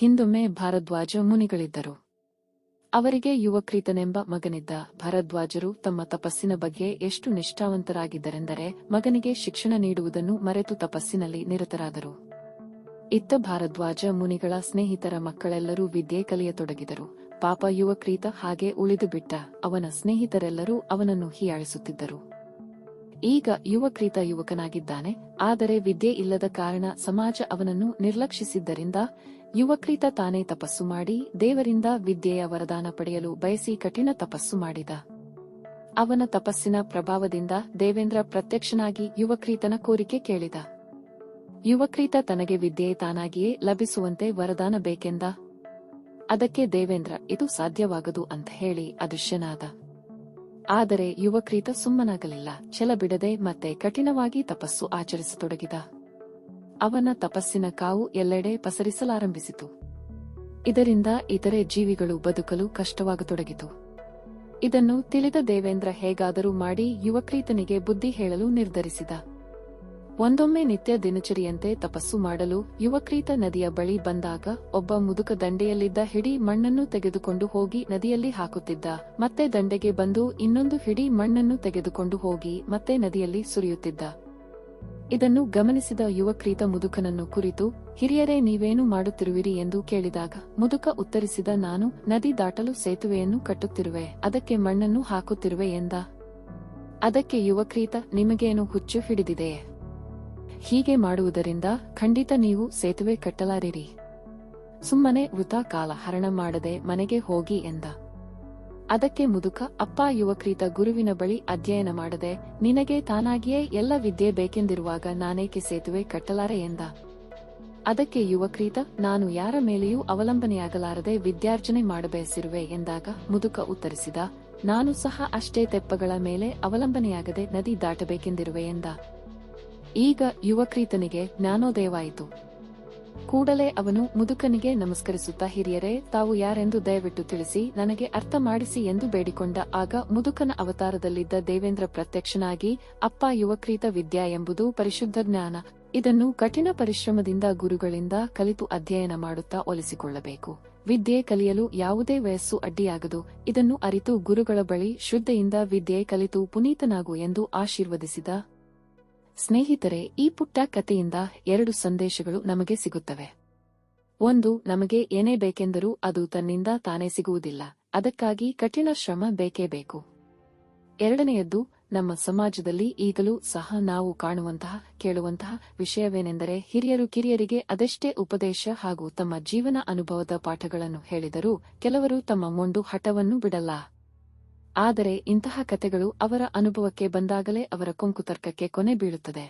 ಹಿಂದೊಮ್ಮೆ ಭಾರದ್ವಾಜ ಮುನಿಗಳಿದ್ದರು. ಅವರಿಗೆ ಯುವಕ್ರೀತನೆಂಬ ಮಗನಿದ್ದ. ಭಾರದ್ವಾಜರು ತಮ್ಮ ತಪಸ್ಸಿನ ಬಗ್ಗೆ ಎಷ್ಟು ನಿಷ್ಠಾವಂತರಾಗಿದ್ದರೆಂದರೆ ಮಗನಿಗೆ ಶಿಕ್ಷಣ ನೀಡುವುದನ್ನು ಮರೆತು ತಪಸ್ಸಿನಲ್ಲಿ ನಿರತರಾದರು. ಇತ್ತ ಭಾರದ್ವಾಜ ಮುನಿಗಳ ಸ್ನೇಹಿತರ ಮಕ್ಕಳೆಲ್ಲರೂ ವಿದ್ಯೆ ಕಲಿಯತೊಡಗಿದರು. ಪಾಪ ಯುವಕ್ರೀತ ಹಾಗೆ ಉಳಿದು ಬಿಟ್ಟ. ಅವನ ಸ್ನೇಹಿತರೆಲ್ಲರೂ ಅವನನ್ನು ಹೀಯಾಳಿಸುತ್ತಿದ್ದರು. ಈಗ ಯುವಕ್ರೀತ ಯುವಕನಾಗಿದ್ದಾನೆ, ಆದರೆ ವಿದ್ಯೆ ಇಲ್ಲದ ಕಾರಣ ಸಮಾಜ ಅವನನ್ನು ನಿರ್ಲಕ್ಷಿಸಿದ್ದರಿಂದ ಯುವಕ್ರೀತ ತಾನೇ ತಪಸ್ಸು ಮಾಡಿ ದೇವರಿಂದ ವಿದ್ಯೆಯ ವರದಾನ ಪಡೆಯಲು ಬಯಸಿ ಕಠಿಣ ತಪಸ್ಸು ಮಾಡಿದ. ಅವನ ತಪಸ್ಸಿನ ಪ್ರಭಾವದಿಂದ ದೇವೇಂದ್ರ ಪ್ರತ್ಯಕ್ಷನಾಗಿ ಯುವಕ್ರೀತನ ಕೋರಿಕೆ ಕೇಳಿದ. ಯುವಕ್ರೀತ ತನಗೆ ವಿದ್ಯೆ ತಾನಾಗಿಯೇ ಲಭಿಸುವಂತೆ ವರದಾನ ಬೇಕೆಂದ. ಅದಕ್ಕೆ ದೇವೇಂದ್ರ ಇದು ಸಾಧ್ಯವಾಗದು ಅಂತ ಹೇಳಿ ಅದೃಶ್ಯನಾದ. ಆದರೆ ಯುವಕ್ರೀತ ಸುಮ್ಮನಾಗಲಿಲ್ಲ. ಛಲ ಬಿಡದೆ ಮತ್ತೆ ಕಠಿಣವಾಗಿ ತಪಸ್ಸು ಆಚರಿಸತೊಡಗಿದ. ಅವನ ತಪಸ್ಸಿನ ಕಾವು ಎಲ್ಲೆಡೆ ಪಸರಿಸಲಾರಂಭಿಸಿತು. ಇದರಿಂದ ಇತರೆ ಜೀವಿಗಳು ಬದುಕಲು ಕಷ್ಟವಾಗತೊಡಗಿತು. ಇದನ್ನು ತಿಳಿದ ದೇವೇಂದ್ರ ಹೇಗಾದರೂ ಮಾಡಿ ಯುವಕ್ರೀತನಿಗೆ ಬುದ್ಧಿ ಹೇಳಲು ನಿರ್ಧರಿಸಿದ. ಒಂದೊಮ್ಮೆ ನಿತ್ಯ ದಿನಚರಿಯಂತೆ ತಪಸ್ಸು ಮಾಡಲು ಯುವಕ್ರೀತ ನದಿಯ ಬಳಿ ಬಂದಾಗ ಒಬ್ಬ ಮುದುಕ ದಂಡೆಯಲ್ಲಿದ್ದ ಹಿಡಿ ಮಣ್ಣನ್ನು ತೆಗೆದುಕೊಂಡು ಹೋಗಿ ನದಿಯಲ್ಲಿ ಹಾಕುತ್ತಿದ್ದ. ಮತ್ತೆ ದಂಡೆಗೆ ಬಂದು ಇನ್ನೊಂದು ಹಿಡಿ ಮಣ್ಣನ್ನು ತೆಗೆದುಕೊಂಡು ಹೋಗಿ ಮತ್ತೆ ನದಿಯಲ್ಲಿ ಸುರಿಯುತ್ತಿದ್ದ. ಇದನ್ನು ಗಮನಿಸಿದ ಯುವಕ್ರೀತ ಮುದುಕನನ್ನು ಕುರಿತು, ಹಿರಿಯರೇ ನೀವೇನು ಮಾಡುತ್ತಿರುವಿರಿ ಎಂದು ಕೇಳಿದಾಗ ಮುದುಕ ಉತ್ತರಿಸಿದ, ನಾನು ನದಿ ದಾಟಲು ಸೇತುವೆಯನ್ನು ಕಟ್ಟುತ್ತಿರುವೆ, ಅದಕ್ಕೆ ಮಣ್ಣನ್ನು ಹಾಕುತ್ತಿರುವೆ ಎಂದ. ಅದಕ್ಕೆ ಯುವಕ್ರೀತ, ನಿಮಗೇನು ಹುಚ್ಚು ಹಿಡಿದಿದೆಯೇ? ಹೀಗೆ ಮಾಡುವುದರಿಂದ ಖಂಡಿತ ನೀವು ಸೇತುವೆ ಕಟ್ಟಲಾರಿರಿ. ಸುಮ್ಮನೆ ವೃಥಾ ಕಾಲ ಹರಣ ಮಾಡದೆ ಮನೆಗೆ ಹೋಗಿ ಎಂದ. ಅದಕ್ಕೆ ಮುದುಕ, ಅಪ್ಪ ಯುವಕ್ರೀತ, ಗುರುವಿನ ಬಳಿ ಅಧ್ಯಯನ ಮಾಡದೆ ನಿನಗೆ ತಾನಾಗಿಯೇ ಎಲ್ಲ ವಿದ್ಯೆ ಬೇಕೆಂದಿರುವಾಗ ನಾನೇಕೆ ಸೇತುವೆ ಕಟ್ಟಲಾರೆ ಎಂದ. ಅದಕ್ಕೆ ಯುವಕ್ರೀತ, ನಾನು ಯಾರ ಮೇಲೆಯೂ ಅವಲಂಬನೆಯಾಗಲಾರದೆ ವಿದ್ಯಾರ್ಜನೆ ಮಾಡಬಯಸಿರುವೆ ಎಂದಾಗ ಮುದುಕ ಉತ್ತರಿಸಿದ, ನಾನು ಸಹ ಅಷ್ಟೇ ತೆಪ್ಪಗಳ ಮೇಲೆ ಅವಲಂಬನೆಯಾಗದೆ ನದಿ ದಾಟಬೇಕೆಂದಿರುವೆ ಎಂದ. ಈಗ ಯುವಕ್ರೀತನಿಗೆ ಜ್ಞಾನೋದಯವಾಯಿತು. ಕೂಡಲೇ ಅವನು ಮುದುಕನಿಗೆ ನಮಸ್ಕರಿಸುತ್ತಾ, ಹಿರಿಯರೇ ತಾವು ಯಾರೆಂದು ದಯವಿಟ್ಟು ತಿಳಿಸಿ ನನಗೆ ಅರ್ಥ ಮಾಡಿಸಿ ಎಂದು ಬೇಡಿಕೊಂಡ. ಆಗ ಮುದುಕನ ಅವತಾರದಲ್ಲಿದ್ದ ದೇವೇಂದ್ರ ಪ್ರತ್ಯಕ್ಷನಾಗಿ, ಅಪ್ಪ ಯುವಕ್ರೀತ, ವಿದ್ಯಾ ಎಂಬುದು ಪರಿಶುದ್ಧ ಜ್ಞಾನ. ಇದನ್ನು ಕಠಿಣ ಪರಿಶ್ರಮದಿಂದ ಗುರುಗಳಿಂದ ಕಲಿತು ಅಧ್ಯಯನ ಮಾಡುತ್ತಾ ಒಲಿಸಿಕೊಳ್ಳಬೇಕು. ವಿದ್ಯೆ ಕಲಿಯಲು ಯಾವುದೇ ವಯಸ್ಸು ಅಡ್ಡಿಯಾಗದು. ಇದನ್ನು ಅರಿತು ಗುರುಗಳ ಬಳಿ ಶ್ರದ್ಧೆಯಿಂದ ವಿದ್ಯೆ ಕಲಿತು ಪುನೀತನಾಗು ಎಂದು ಆಶೀರ್ವದಿಸಿದ. ಸ್ನೇಹಿತರೆ, ಈ ಪುಟ್ಟ ಕಥೆಯಿಂದ 2 ಸಂದೇಶಗಳು ನಮಗೆ ಸಿಗುತ್ತವೆ. ಒಂದು, ನಮಗೆ ಏನೇ ಬೇಕೆಂದರೂ ಅದು ತನ್ನಿಂದ ತಾನೇ ಸಿಗುವುದಿಲ್ಲ, ಅದಕ್ಕಾಗಿ ಕಠಿಣ ಶ್ರಮ ಬೇಕೇ ಬೇಕು. ಎರಡನೆಯದ್ದು, ನಮ್ಮ ಸಮಾಜದಲ್ಲಿ ಈಗಲೂ ಸಹ ನಾವು ಕಾಣುವಂತಹ ಕೇಳುವಂತಹ ವಿಷಯವೇನೆಂದರೆ ಹಿರಿಯರು ಕಿರಿಯರಿಗೆ ಅದೆಷ್ಟೇ ಉಪದೇಶ ಹಾಗೂ ತಮ್ಮ ಜೀವನ ಅನುಭವದ ಪಾಠಗಳನ್ನು ಹೇಳಿದರೂ ಕೆಲವರು ತಮ್ಮ ಮೊಂಡು ಹಠವನ್ನು ಬಿಡಲ್ಲ. ಆದರೆ ಇಂತಹ ಕಥೆಗಳು ಅವರ ಅನುಭವಕ್ಕೆ ಬಂದಾಗಲೇ ಅವರ ಕೊಂಕುತರ್ಕಕ್ಕೆ ಕೊನೆ ಬೀಳುತ್ತದೆ.